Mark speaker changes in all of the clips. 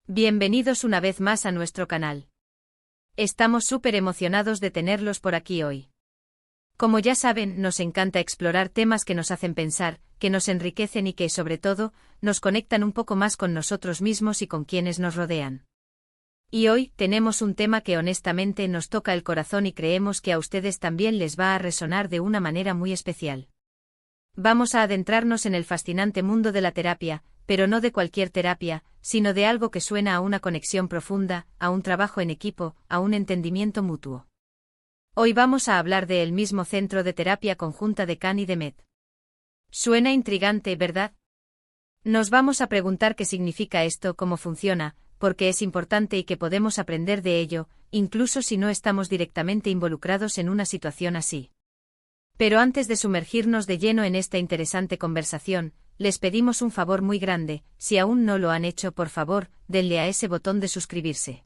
Speaker 1: Bienvenidos una vez más a nuestro canal. Estamos súper emocionados de tenerlos por aquí hoy. Como ya saben, nos encanta explorar temas que nos hacen pensar, que nos enriquecen y que, sobre todo, nos conectan un poco más con nosotros mismos y con quienes nos rodean. Y hoy tenemos un tema que honestamente nos toca el corazón y creemos que a ustedes también les va a resonar de una manera muy especial. Vamos a adentrarnos en el fascinante mundo de la terapia, pero no de cualquier terapia, sino de algo que suena a una conexión profunda, a un trabajo en equipo, a un entendimiento mutuo. Hoy vamos a hablar del mismo Centro de Terapia Conjunta de Cani Demet. Suena intrigante, ¿verdad? Nos vamos a preguntar qué significa esto, cómo funciona, por qué es importante y qué podemos aprender de ello, incluso si no estamos directamente involucrados en una situación así. Pero antes de sumergirnos de lleno en esta interesante conversación, les pedimos un favor muy grande: si aún no lo han hecho, por favor, denle a ese botón de suscribirse.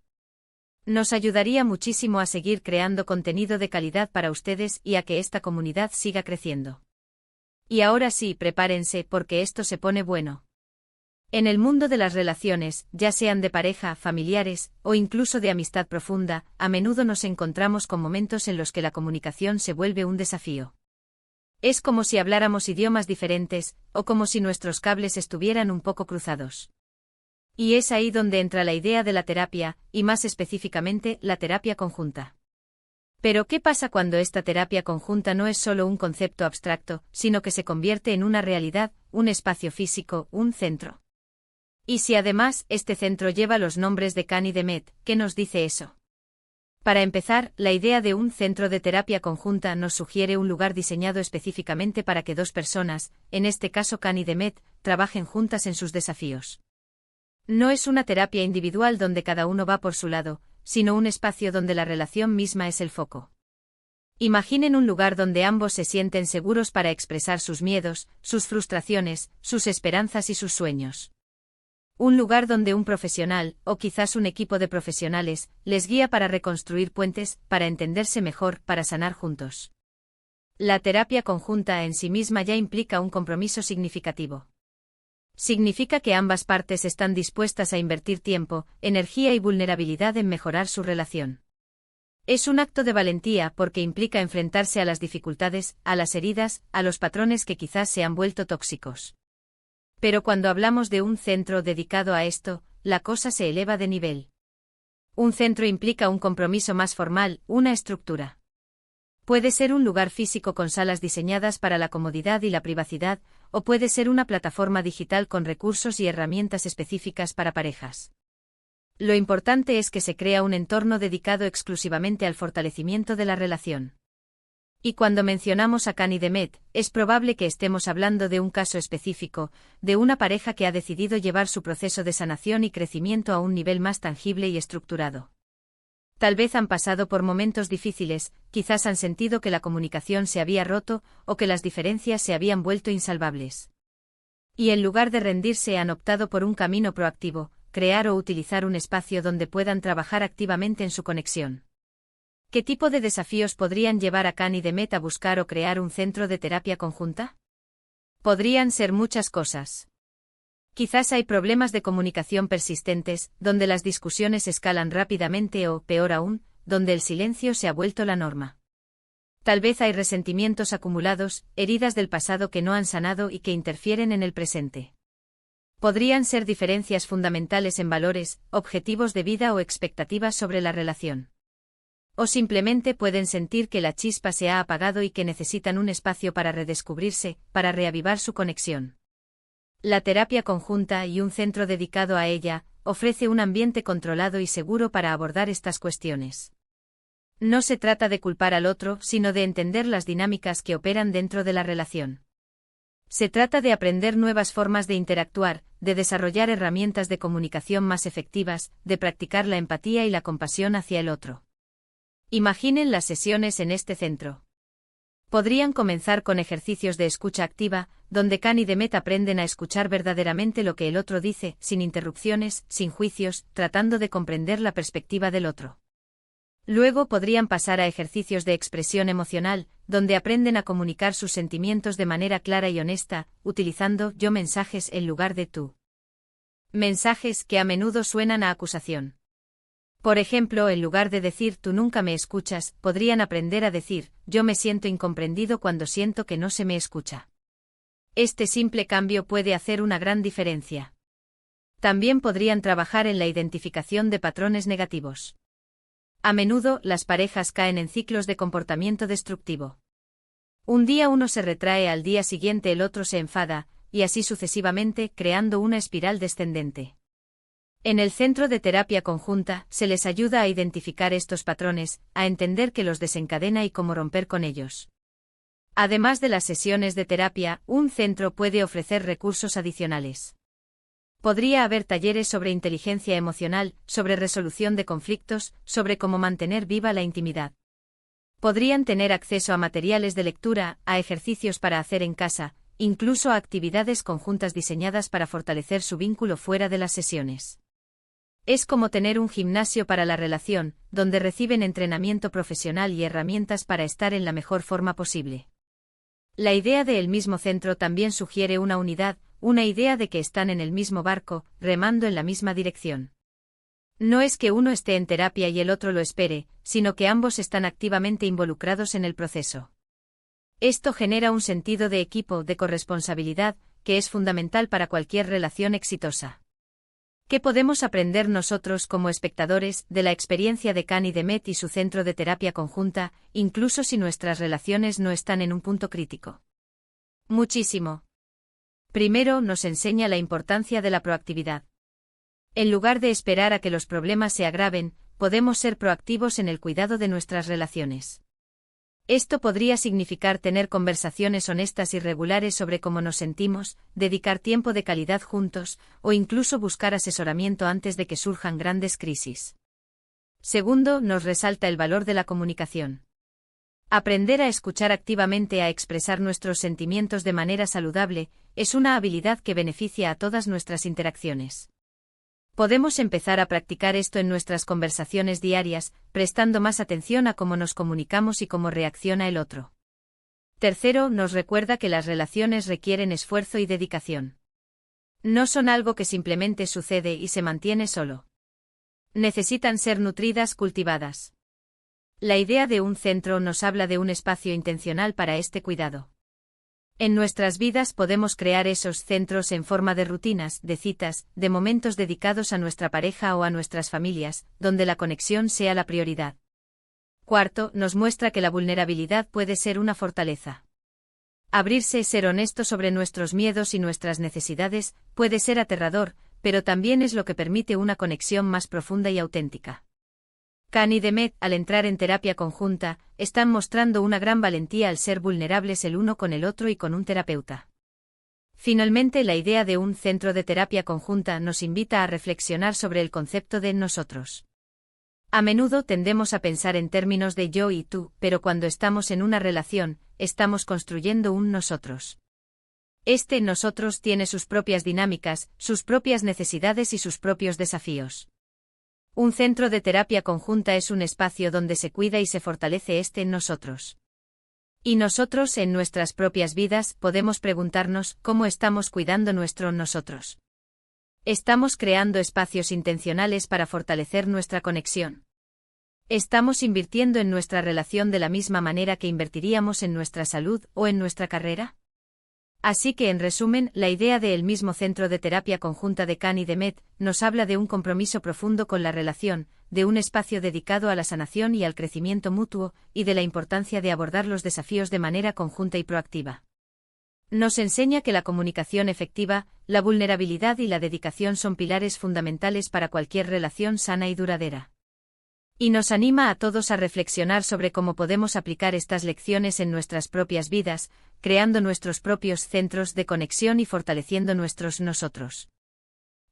Speaker 1: Nos ayudaría muchísimo a seguir creando contenido de calidad para ustedes y a que esta comunidad siga creciendo. Y ahora sí, prepárense porque esto se pone bueno. En el mundo de las relaciones, ya sean de pareja, familiares, o incluso de amistad profunda, a menudo nos encontramos con momentos en los que la comunicación se vuelve un desafío. Es como si habláramos idiomas diferentes, o como si nuestros cables estuvieran un poco cruzados. Y es ahí donde entra la idea de la terapia, y más específicamente, la terapia conjunta. Pero ¿qué pasa cuando esta terapia conjunta no es solo un concepto abstracto, sino que se convierte en una realidad, un espacio físico, un centro? Y si además este centro lleva los nombres de Cani Demet, ¿qué nos dice eso? Para empezar, la idea de un centro de terapia conjunta nos sugiere un lugar diseñado específicamente para que dos personas, en este caso Cani Demet, trabajen juntas en sus desafíos. No es una terapia individual donde cada uno va por su lado, sino un espacio donde la relación misma es el foco. Imaginen un lugar donde ambos se sienten seguros para expresar sus miedos, sus frustraciones, sus esperanzas y sus sueños. Un lugar donde un profesional, o quizás un equipo de profesionales, les guía para reconstruir puentes, para entenderse mejor, para sanar juntos. La terapia conjunta en sí misma ya implica un compromiso significativo. Significa que ambas partes están dispuestas a invertir tiempo, energía y vulnerabilidad en mejorar su relación. Es un acto de valentía porque implica enfrentarse a las dificultades, a las heridas, a los patrones que quizás se han vuelto tóxicos. Pero cuando hablamos de un centro dedicado a esto, la cosa se eleva de nivel. Un centro implica un compromiso más formal, una estructura. Puede ser un lugar físico con salas diseñadas para la comodidad y la privacidad, o puede ser una plataforma digital con recursos y herramientas específicas para parejas. Lo importante es que se crea un entorno dedicado exclusivamente al fortalecimiento de la relación. Y cuando mencionamos a Cani Demet, es probable que estemos hablando de un caso específico, de una pareja que ha decidido llevar su proceso de sanación y crecimiento a un nivel más tangible y estructurado. Tal vez han pasado por momentos difíciles, quizás han sentido que la comunicación se había roto, o que las diferencias se habían vuelto insalvables. Y en lugar de rendirse han optado por un camino proactivo, crear o utilizar un espacio donde puedan trabajar activamente en su conexión. ¿Qué tipo de desafíos podrían llevar a Cani Demet a buscar o crear un centro de terapia conjunta? Podrían ser muchas cosas. Quizás hay problemas de comunicación persistentes, donde las discusiones escalan rápidamente o, peor aún, donde el silencio se ha vuelto la norma. Tal vez hay resentimientos acumulados, heridas del pasado que no han sanado y que interfieren en el presente. Podrían ser diferencias fundamentales en valores, objetivos de vida o expectativas sobre la relación. O simplemente pueden sentir que la chispa se ha apagado y que necesitan un espacio para redescubrirse, para reavivar su conexión. La terapia conjunta y un centro dedicado a ella ofrece un ambiente controlado y seguro para abordar estas cuestiones. No se trata de culpar al otro, sino de entender las dinámicas que operan dentro de la relación. Se trata de aprender nuevas formas de interactuar, de desarrollar herramientas de comunicación más efectivas, de practicar la empatía y la compasión hacia el otro. Imaginen las sesiones en este centro. Podrían comenzar con ejercicios de escucha activa, donde Cani Demet aprenden a escuchar verdaderamente lo que el otro dice, sin interrupciones, sin juicios, tratando de comprender la perspectiva del otro. Luego podrían pasar a ejercicios de expresión emocional, donde aprenden a comunicar sus sentimientos de manera clara y honesta, utilizando yo mensajes en lugar de tú. Mensajes que a menudo suenan a acusación. Por ejemplo, en lugar de decir tú nunca me escuchas, podrían aprender a decir yo me siento incomprendido cuando siento que no se me escucha. Este simple cambio puede hacer una gran diferencia. También podrían trabajar en la identificación de patrones negativos. A menudo, las parejas caen en ciclos de comportamiento destructivo. Un día uno se retrae, al día siguiente el otro se enfada, y así sucesivamente, creando una espiral descendente. En el centro de terapia conjunta, se les ayuda a identificar estos patrones, a entender qué los desencadena y cómo romper con ellos. Además de las sesiones de terapia, un centro puede ofrecer recursos adicionales. Podría haber talleres sobre inteligencia emocional, sobre resolución de conflictos, sobre cómo mantener viva la intimidad. Podrían tener acceso a materiales de lectura, a ejercicios para hacer en casa, incluso a actividades conjuntas diseñadas para fortalecer su vínculo fuera de las sesiones. Es como tener un gimnasio para la relación, donde reciben entrenamiento profesional y herramientas para estar en la mejor forma posible. La idea de el mismo centro también sugiere una unidad, una idea de que están en el mismo barco, remando en la misma dirección. No es que uno esté en terapia y el otro lo espere, sino que ambos están activamente involucrados en el proceso. Esto genera un sentido de equipo, de corresponsabilidad, que es fundamental para cualquier relación exitosa. ¿Qué podemos aprender nosotros como espectadores de la experiencia de Can y Demet y su centro de terapia conjunta, incluso si nuestras relaciones no están en un punto crítico? Muchísimo. Primero, nos enseña la importancia de la proactividad. En lugar de esperar a que los problemas se agraven, podemos ser proactivos en el cuidado de nuestras relaciones. Esto podría significar tener conversaciones honestas y regulares sobre cómo nos sentimos, dedicar tiempo de calidad juntos, o incluso buscar asesoramiento antes de que surjan grandes crisis. Segundo, nos resalta el valor de la comunicación. Aprender a escuchar activamente, a expresar nuestros sentimientos de manera saludable, es una habilidad que beneficia a todas nuestras interacciones. Podemos empezar a practicar esto en nuestras conversaciones diarias, prestando más atención a cómo nos comunicamos y cómo reacciona el otro. Tercero, nos recuerda que las relaciones requieren esfuerzo y dedicación. No son algo que simplemente sucede y se mantiene solo. Necesitan ser nutridas, cultivadas. La idea de un centro nos habla de un espacio intencional para este cuidado. En nuestras vidas podemos crear esos centros en forma de rutinas, de citas, de momentos dedicados a nuestra pareja o a nuestras familias, donde la conexión sea la prioridad. Cuarto, nos muestra que la vulnerabilidad puede ser una fortaleza. Abrirse, ser honesto sobre nuestros miedos y nuestras necesidades, puede ser aterrador, pero también es lo que permite una conexión más profunda y auténtica. Can y Demet, al entrar en terapia conjunta, están mostrando una gran valentía al ser vulnerables el uno con el otro y con un terapeuta. Finalmente, la idea de un centro de terapia conjunta nos invita a reflexionar sobre el concepto de nosotros. A menudo tendemos a pensar en términos de yo y tú, pero cuando estamos en una relación, estamos construyendo un nosotros. Este nosotros tiene sus propias dinámicas, sus propias necesidades y sus propios desafíos. Un centro de terapia conjunta es un espacio donde se cuida y se fortalece este en nosotros. Y nosotros, en nuestras propias vidas, podemos preguntarnos cómo estamos cuidando nuestro nosotros. ¿Estamos creando espacios intencionales para fortalecer nuestra conexión? ¿Estamos invirtiendo en nuestra relación de la misma manera que invertiríamos en nuestra salud o en nuestra carrera? Así que, en resumen, la idea de el mismo centro de terapia conjunta de Can y Demet nos habla de un compromiso profundo con la relación, de un espacio dedicado a la sanación y al crecimiento mutuo, y de la importancia de abordar los desafíos de manera conjunta y proactiva. Nos enseña que la comunicación efectiva, la vulnerabilidad y la dedicación son pilares fundamentales para cualquier relación sana y duradera. Y nos anima a todos a reflexionar sobre cómo podemos aplicar estas lecciones en nuestras propias vidas, creando nuestros propios centros de conexión y fortaleciendo nuestros nosotros.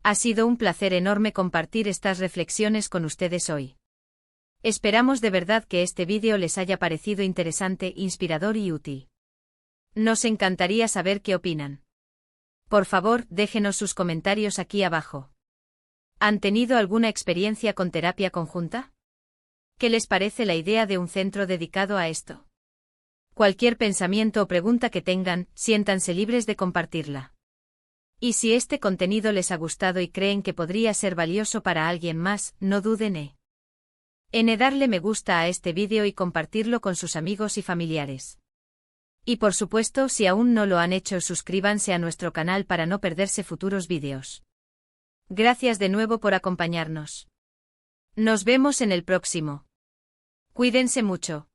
Speaker 1: Ha sido un placer enorme compartir estas reflexiones con ustedes hoy. Esperamos de verdad que este vídeo les haya parecido interesante, inspirador y útil. Nos encantaría saber qué opinan. Por favor, déjenos sus comentarios aquí abajo. ¿Han tenido alguna experiencia con terapia conjunta? ¿Qué les parece la idea de un centro dedicado a esto? Cualquier pensamiento o pregunta que tengan, siéntanse libres de compartirla. Y si este contenido les ha gustado y creen que podría ser valioso para alguien más, no duden en darle me gusta a este vídeo y compartirlo con sus amigos y familiares. Y por supuesto, si aún no lo han hecho, suscríbanse a nuestro canal para no perderse futuros vídeos. Gracias de nuevo por acompañarnos. Nos vemos en el próximo. Cuídense mucho.